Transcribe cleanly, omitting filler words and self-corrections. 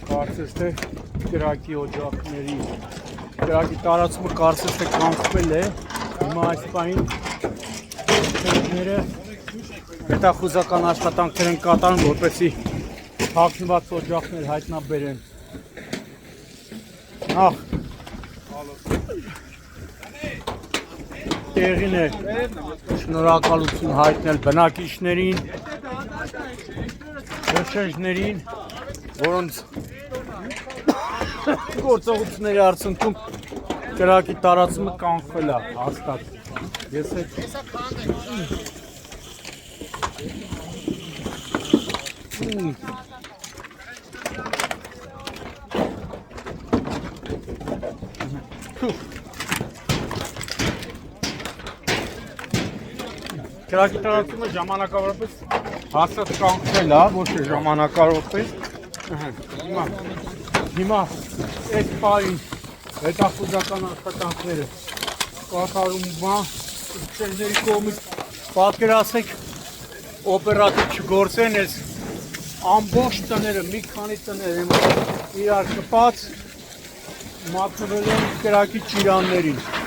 Կարծես թե կրակի օջախների կրակի տարածումը կարծես թե կանխվել է հիմա այս պահին թերները հետախուզական աշխատանքներ են կատարում որպեսզի հագնված օջախներ հայտնաբերեն տեղին է շնորհակալություն հայտնել բնակիչներին հրշեջներին որոնց գործողությունների արդյունքում կրակի տարածումը կանխվել է հաստատ։ Ես կրակի տարածումը ժամանակավորապես հաստատ կանխվել է, ոչ թե ժամանակավորապես։ Հիմա այս պահին հետախուզական աշխատանքները կատարում շրջերի կողմից պատկերացեք օպերատիվ չգործեն այս ամբողջ տները, մի քանի տներ իրար կպած մատնվել են կրակի ճիրաններին։